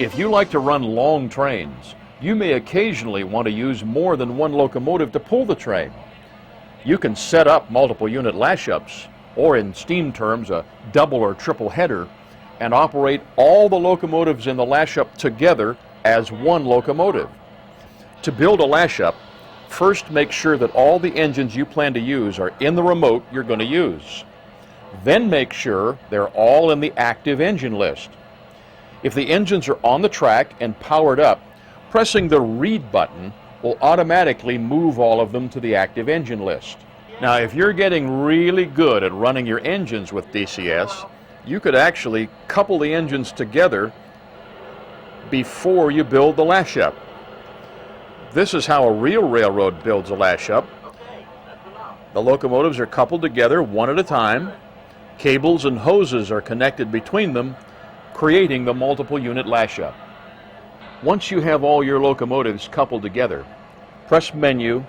If you like to run long trains, you may occasionally want to use more than one locomotive to pull the train. You can set up multiple unit lash-ups, or in steam terms, a double or triple header, and operate all the locomotives in the lash-up together as one locomotive. To build a lash-up, first make sure that all the engines you plan to use are in the remote you're going to use. Then make sure they're all in the active engine list. If the engines are on the track and powered up, pressing the read button will automatically move all of them to the active engine list. Now, if you're getting really good at running your engines with DCS, you could actually couple the engines together before you build the lash-up. This is how a real railroad builds a lash-up. The locomotives are coupled together one at a time. Cables and hoses are connected between them, creating the multiple unit lash-up. Once you have all your locomotives coupled together, press Menu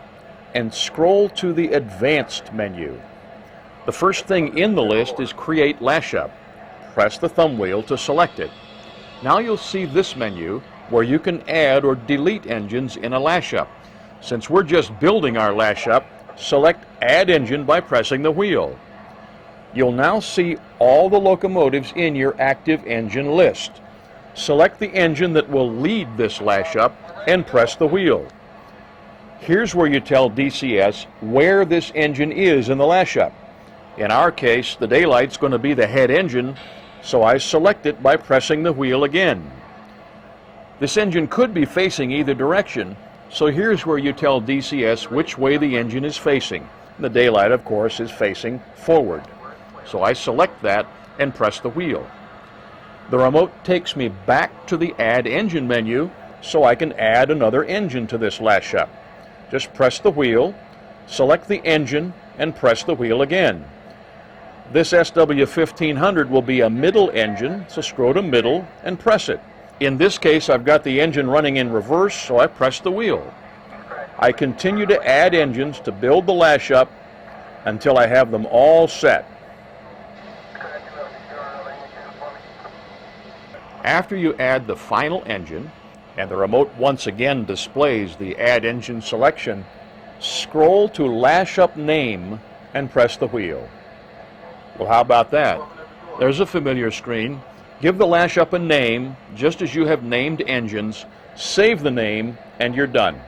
and scroll to the Advanced menu. The first thing in the list is Create Lash-up. Press the thumb wheel to select it. Now you'll see this menu where you can add or delete engines in a lash-up. Since we're just building our lash-up, select Add Engine by pressing the wheel. You'll now see all the locomotives in your active engine list. Select the engine that will lead this lash-up and press the wheel. Here's where you tell DCS where this engine is in the lash-up. In our case, the daylight's going to be the head engine, so I select it by pressing the wheel again. This engine could be facing either direction, so here's where you tell DCS which way the engine is facing. The daylight, of course, is facing forward. So I select that and press the wheel. The remote takes me back to the Add Engine menu so I can add another engine to this lash-up. Just press the wheel, select the engine, and press the wheel again. This SW1500 will be a middle engine, so scroll to middle and press it. In this case, I've got the engine running in reverse, so I press the wheel. I continue to add engines to build the lash-up until I have them all set. After you add the final engine, and the remote once again displays the Add Engine selection, scroll to Lash-up Name and press the wheel. Well, how about that? There's a familiar screen. Give the lash-up a name, just as you have named engines, save the name, and you're done.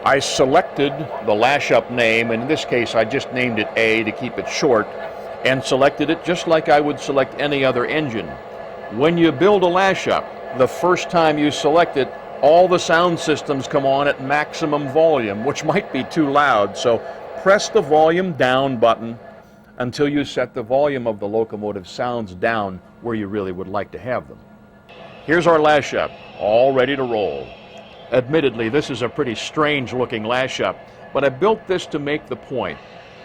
I selected the lash-up name, and in this case I just named it A to keep it short, and selected it just like I would select any other engine. When you build a lash-up, the first time you select it, all the sound systems come on at maximum volume, which might be too loud, so press the volume down button until you set the volume of the locomotive sounds down where you really would like to have them. Here's our lash-up, all ready to roll. Admittedly, this is a pretty strange looking lash-up, but I built this to make the point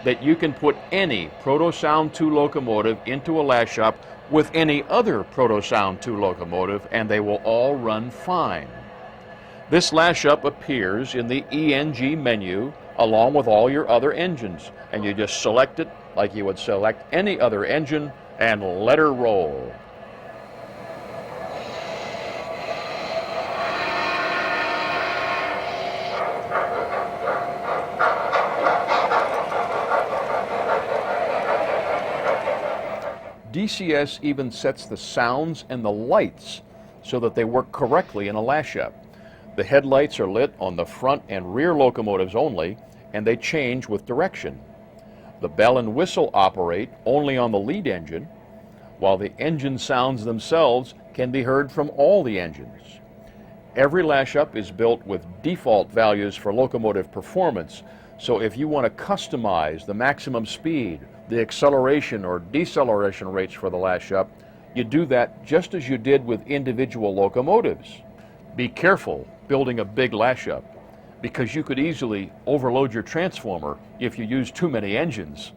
that you can put any Proto-Sound 2 locomotive into a lash-up with any other Proto-Sound 2 locomotive, and they will all run fine. This lash-up appears in the ENG menu along with all your other engines, and you just select it like you would select any other engine and let her roll. DCS even sets the sounds and the lights so that they work correctly in a lash-up. The headlights are lit on the front and rear locomotives only, and they change with direction. The bell and whistle operate only on the lead engine, while the engine sounds themselves can be heard from all the engines. Every lash-up is built with default values for locomotive performance, so if you want to customize the maximum speed, the acceleration or deceleration rates for the lash-up, you do that just as you did with individual locomotives. Be careful building a big lash-up, because you could easily overload your transformer if you use too many engines.